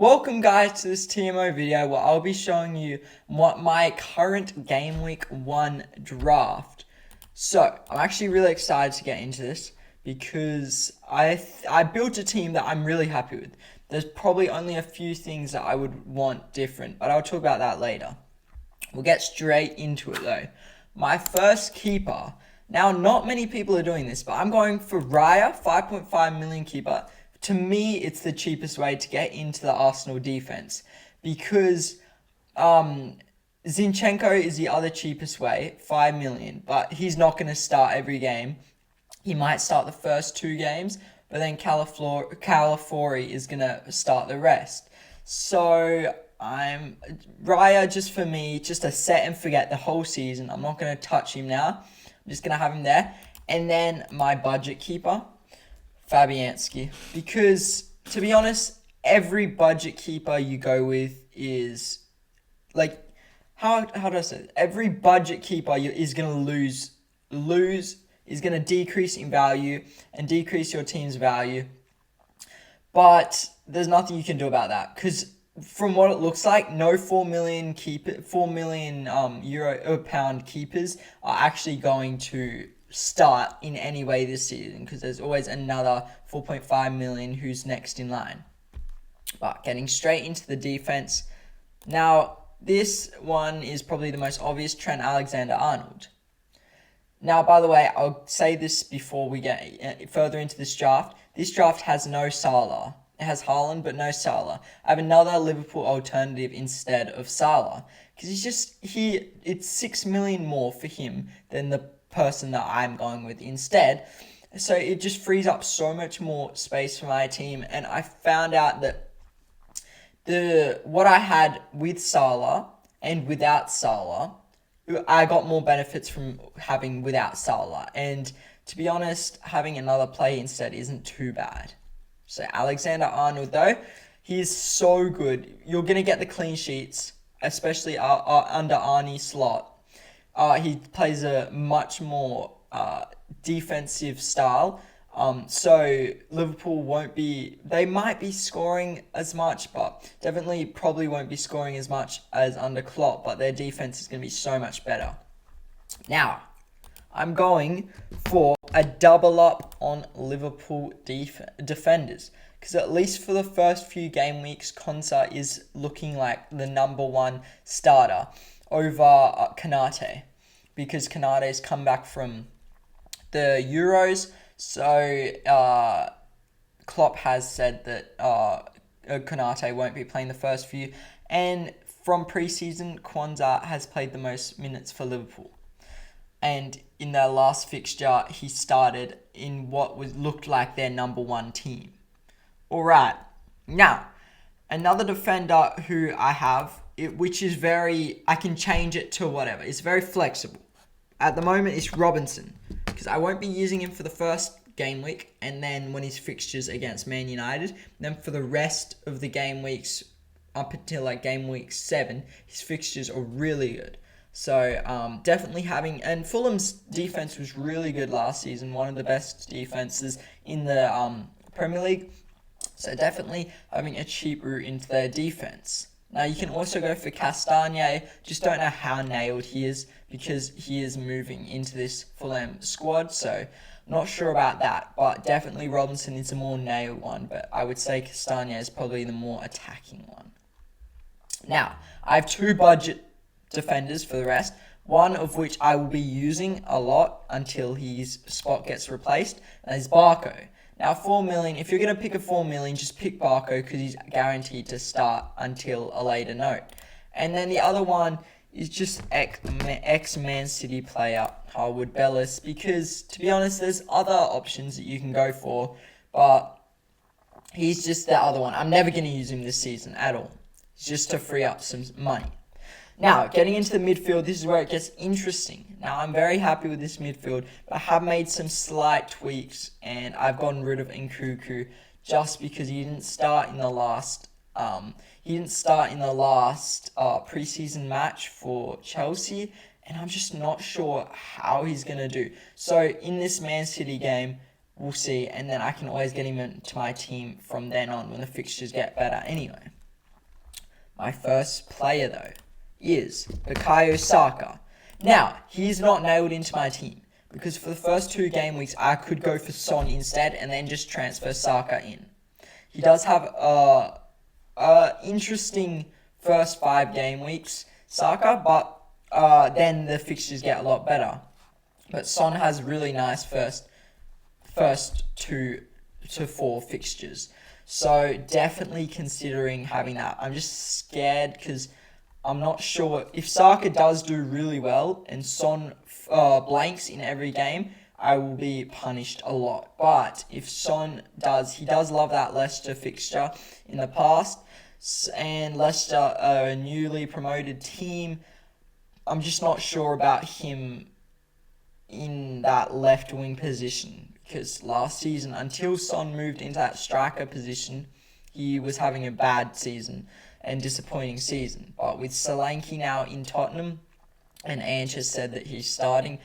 Welcome guys to this TMO video where I'll be showing you what my current game week 1 draft. So I'm actually really excited to get into this because I built a team that I'm really happy with. There's probably only a few things that I would want different, but I'll talk about that later. We'll get straight into it though. My first keeper. Now, not many people are doing this, but I'm going for Raya, 5.5 million keeper. To me, it's the cheapest way to get into the Arsenal defense because Zinchenko is the other cheapest way, 5 million, but he's not going to start every game. He might start the first 2 games, but then Calafori is going to start the rest. So Raya, just for me, just a set and forget the whole season. I'm not going to touch him now. I'm just going to have him there. And then my budget keeper, Fabianski, because to be honest, every budget keeper you go with is like how do I say it? Every budget keeper is gonna lose is gonna decrease in value and decrease your team's value. But there's nothing you can do about that because from what it looks like, no 4 million euro or pound keepers are actually going to start in any way this season because there's always another 4.5 million who's next in line. But getting straight into the defense. Now, this one is probably the most obvious, Trent Alexander-Arnold. Now, by the way, I'll say this before we get further into this draft. This draft has no Salah. It has Haaland, but no Salah. I have another Liverpool alternative instead of Salah because it's 6 million more for him than the person that I'm going with instead. So it just frees up so much more space for my team. And I found out that what I had with Salah and without Salah, I got more benefits from having without Salah. And to be honest, having another play instead isn't too bad. So Alexander-Arnold though, he's so good. You're going to get the clean sheets, especially under Arnie's slot. He plays a much more defensive style. So Liverpool they might be scoring as much, but definitely probably won't be scoring as much as under Klopp, but their defense is going to be so much better. Now, I'm going for a double up on Liverpool defenders. Because at least for the first few game weeks, Konsa is looking like the number 1 starter over Konate. Because Konate's come back from the Euros. So Klopp has said that Konate won't be playing the first few. And from pre-season, Kwanzaa has played the most minutes for Liverpool. And in their last fixture, he started in what looked like their number 1 team. Alright, now, another defender who I have, which is I can change it to whatever. It's very flexible. At the moment, it's Robinson. Because I won't be using him for the first game week. And then when his fixtures against Man United. Then for the rest of the game weeks, up until like game week 7, his fixtures are really good. So definitely and Fulham's defense was really good last season. One of the best defenses in the Premier League. So definitely having a cheap route into their defense. Now you can also go for Castagne. Just don't know how nailed he is because he is moving into this Fulham squad. So not sure about that. But definitely Robinson is a more nailed one. But I would say Castagne is probably the more attacking one. Now, I have 2 budget defenders for the rest. One of which I will be using a lot until his spot gets replaced. And is Barco. Now, 4 million, if you're going to pick a 4 million, just pick Barco because he's guaranteed to start until a later note. And then the other one is just ex-Man City player, Harwood Bellis, because, to be honest, there's other options that you can go for, but he's just the other one. I'm never going to use him this season at all. It's just to free up some money. Now, getting into the midfield, this is where it gets interesting. Now, I'm very happy with this midfield, but I have made some slight tweaks, and I've gotten rid of Nkunku just because he didn't start in the last preseason match for Chelsea, and I'm just not sure how he's going to do. So, in this Man City game, we'll see, and then I can always get him into my team from then on when the fixtures get better anyway. My first player, though, is Bukayo Saka. Now, he's not nailed into my team, because for the first 2 game weeks, I could go for Son instead and then just transfer Saka in. He does have a interesting first 5 game weeks, Saka, but then the fixtures get a lot better. But Son has really nice first 2 to 4 fixtures. So definitely considering having that. I'm just scared because I'm not sure if Saka does do really well and Son blanks in every game, I will be punished a lot. But if Son does, he does love that Leicester fixture in the past, and Leicester are a newly promoted team. I'm just not sure about him in that left wing position, because last season, until Son moved into that striker position, he was having a bad season and disappointing season. But with Solanke now in Tottenham, and Ange has said that he's starting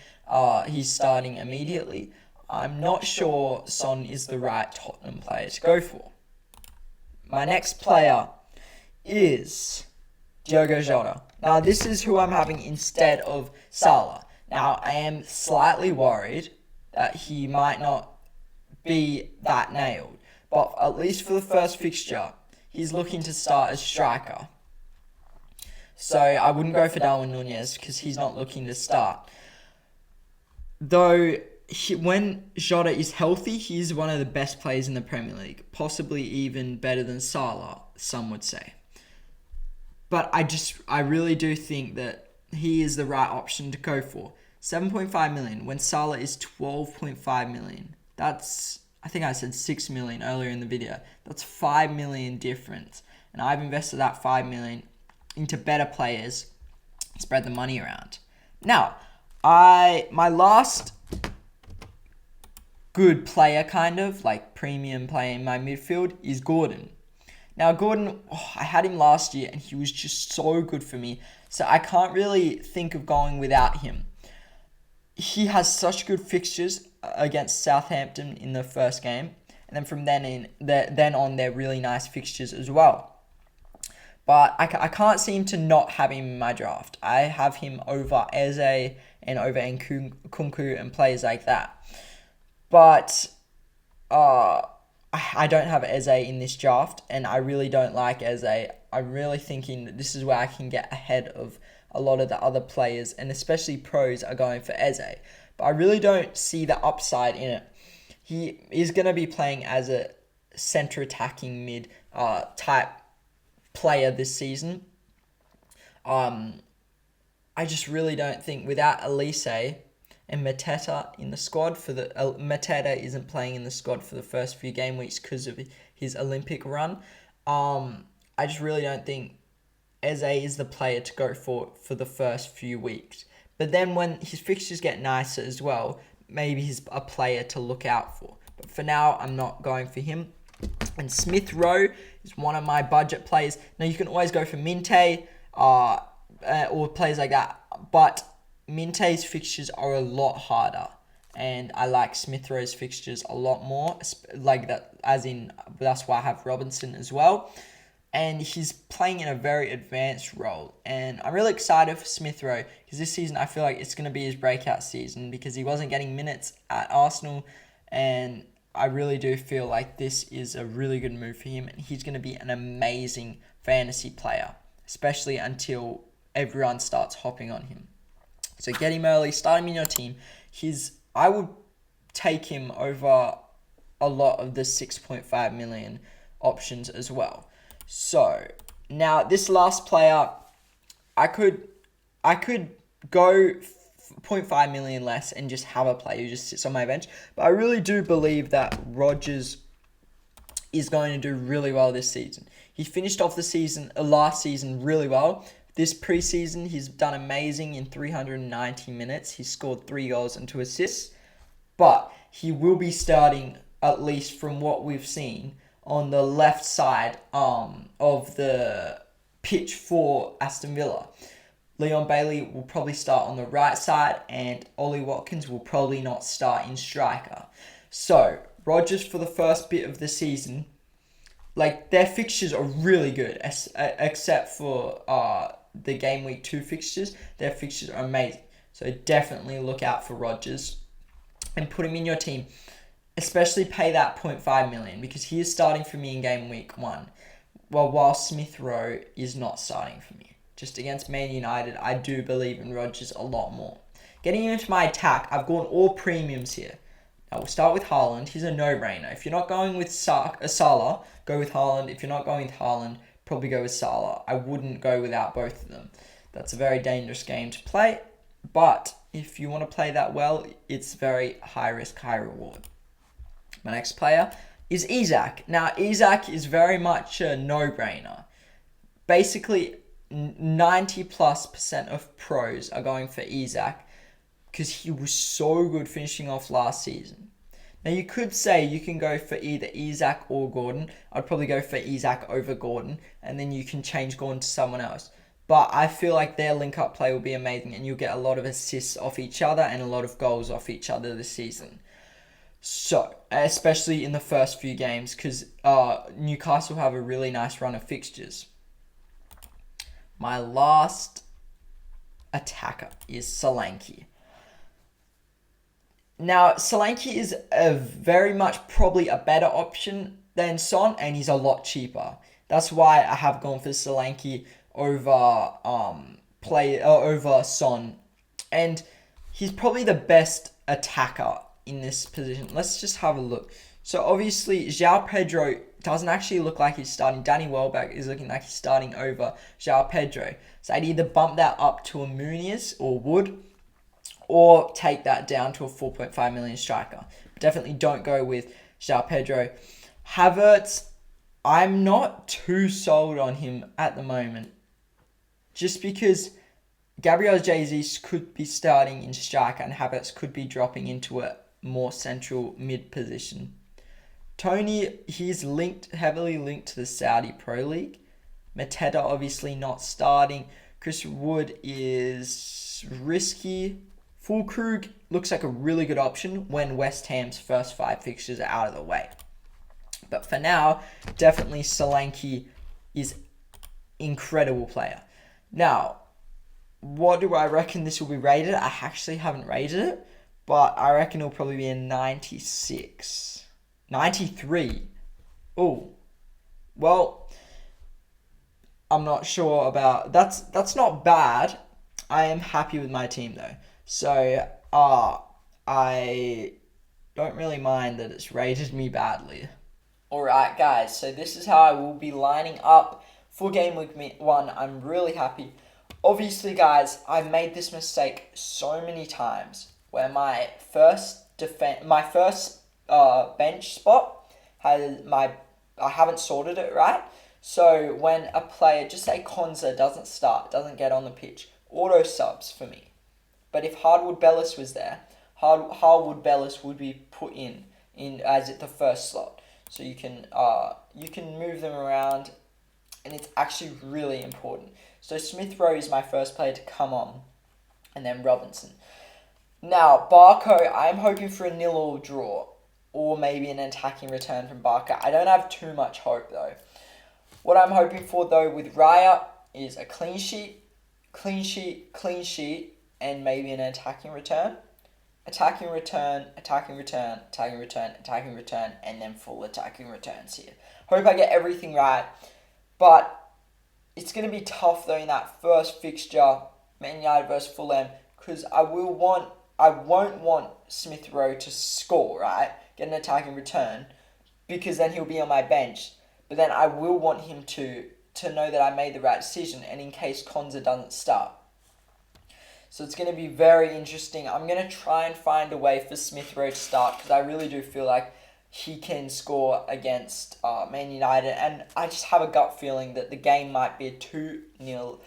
immediately, I'm not sure Son is the right Tottenham player to go for. My next player is Diogo Jota. Now, this is who I'm having instead of Salah. Now, I am slightly worried that he might not be that nailed, but at least for the first fixture, he's looking to start as striker. So I wouldn't go for Darwin Núñez because he's not looking to start. Though, when Jota is healthy, he's one of the best players in the Premier League, possibly even better than Salah, some would say. But I really do think that he is the right option to go for. 7.5 million when Salah is 12.5 million. That's, I think I said 6 million earlier in the video. That's 5 million difference. And I've invested that 5 million into better players, spread the money around. Now, my last good player, kind of like premium player in my midfield, is Gordon. Now, Gordon, I had him last year and he was just so good for me, so I can't really think of going without him. He has such good fixtures against Southampton in the first game, and then from then on, they're really nice fixtures as well. But I can't seem to not have him in my draft. I have him over Eze and over Nkunku and players like that. But I don't have Eze in this draft, and I really don't like Eze. I'm really thinking that this is where I can get ahead of a lot of the other players, and especially pros are going for Eze. But I really don't see the upside in it. He is going to be playing as a centre attacking mid type player this season. I just really don't think without Elise and Mateta in the squad for the Mateta isn't playing in the squad for the first few game weeks because of his Olympic run. I just really don't think Eze is the player to go for the first few weeks. But then when his fixtures get nicer as well, maybe he's a player to look out for. But for now, I'm not going for him. And Smith Rowe is one of my budget players. Now, you can always go for Minte or players like that. But Minte's fixtures are a lot harder. And I like Smith Rowe's fixtures a lot more. Like that, as in, that's why I have Robinson as well. And he's playing in a very advanced role. And I'm really excited for Smith Rowe because this season I feel like it's going to be his breakout season because he wasn't getting minutes at Arsenal. And I really do feel like this is a really good move for him. And he's going to be an amazing fantasy player, especially until everyone starts hopping on him. So get him early, start him in your team. I would take him over a lot of the 6.5 million options as well. So now this last player, I could go 0.5 million less and just have a player who just sits on my bench. But I really do believe that Rodgers is going to do really well this season. He finished off the last season really well. This preseason, he's done amazing in 390 minutes. He scored 3 goals and 2 assists. But he will be starting, at least from what we've seen, on the left side of the pitch for Aston Villa. Leon Bailey will probably start on the right side, and Ollie Watkins will probably not start in striker. So, Rodgers for the first bit of the season like their fixtures are really good, except for the game week 2 fixtures. Their fixtures are amazing. So definitely look out for Rodgers and put him in your team. Especially pay that 0.5 million because he is starting for me in game week 1. While Smith Rowe is not starting for me. Just against Man United, I do believe in Rodgers a lot more. Getting into my attack, I've gone all premiums here. Now we'll start with Haaland. He's a no-brainer. If you're not going with Salah, go with Haaland. If you're not going with Haaland, probably go with Salah. I wouldn't go without both of them. That's a very dangerous game to play. But if you want to play that well, it's very high risk, high reward. My next player is Isak. Now, Isak is very much a no-brainer. Basically, 90+% of pros are going for Isak because he was so good finishing off last season. Now, you could say you can go for either Isak or Gordon. I'd probably go for Isak over Gordon, and then you can change Gordon to someone else. But I feel like their link-up play will be amazing, and you'll get a lot of assists off each other and a lot of goals off each other this season. So, especially in the first few games, because Newcastle have a really nice run of fixtures. My last attacker is Solanke. Now, Solanke is very much probably a better option than Son, and he's a lot cheaper. That's why I have gone for Solanke over over Son, and he's probably the best attacker in this position. Let's just have a look. So obviously, João Pedro doesn't actually look like he's starting. Danny Welbeck is looking like he's starting over João Pedro. So I'd either bump that up to a Muniz or Wood, or take that down to a 4.5 million striker. Definitely don't go with João Pedro. Havertz, I'm not too sold on him at the moment. Just because Gabriel Jesus could be starting in striker and Havertz could be dropping into a more central mid position. Tony, he's heavily linked to the Saudi Pro League. Mateta obviously not starting. Chris Wood is risky. Fulkrug looks like a really good option when West Ham's first 5 fixtures are out of the way. But for now, definitely Solanke is incredible player. Now, what do I reckon this will be rated? I actually haven't rated it, but I reckon it'll probably be a 96. 93. Oh, well, I'm not sure about... That's not bad. I am happy with my team, though. So, I don't really mind that it's rated me badly. Alright, guys, so this is how I will be lining up for game week 1. I'm really happy. Obviously, guys, I've made this mistake so many times where my first bench spot I haven't sorted it right. So when a player, just say Konza doesn't get on the pitch, auto subs for me. But if Hardwood Bellis was there, Hardwood Bellis would be put in as the first slot. So you can move them around, and it's actually really important. So Smith Rowe is my first player to come on, and then Robinson. Now, Barco, I'm hoping for a 0-0 draw, or maybe an attacking return from Barco. I don't have too much hope, though. What I'm hoping for, though, with Raya is a clean sheet, and maybe an attacking return. Attacking return, and then full attacking returns here. Hope I get everything right, but it's going to be tough, though, in that first fixture, Man United versus Fulham, because I won't want Smith Rowe to score, right? Get an attacking return, because then he'll be on my bench. But then I will want him to know that I made the right decision, and in case Konza doesn't start. So it's going to be very interesting. I'm going to try and find a way for Smith Rowe to start, because I really do feel like he can score against Man United. And I just have a gut feeling that the game might be a 2-0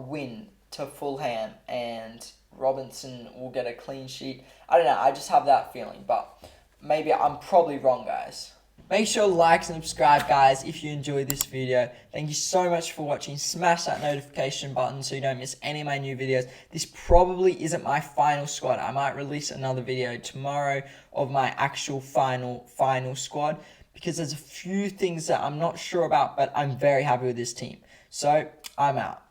win to Fulham, and Robinson will get a clean sheet. I don't know. I just have that feeling, but maybe I'm probably wrong, guys. Make sure to like and subscribe, guys, if you enjoyed this video. Thank you so much for watching. Smash that notification button so you don't miss any of my new videos. This probably isn't my final squad. I might release another video tomorrow of my actual final squad, because there's a few things that I'm not sure about, but I'm very happy with this team. So I'm out.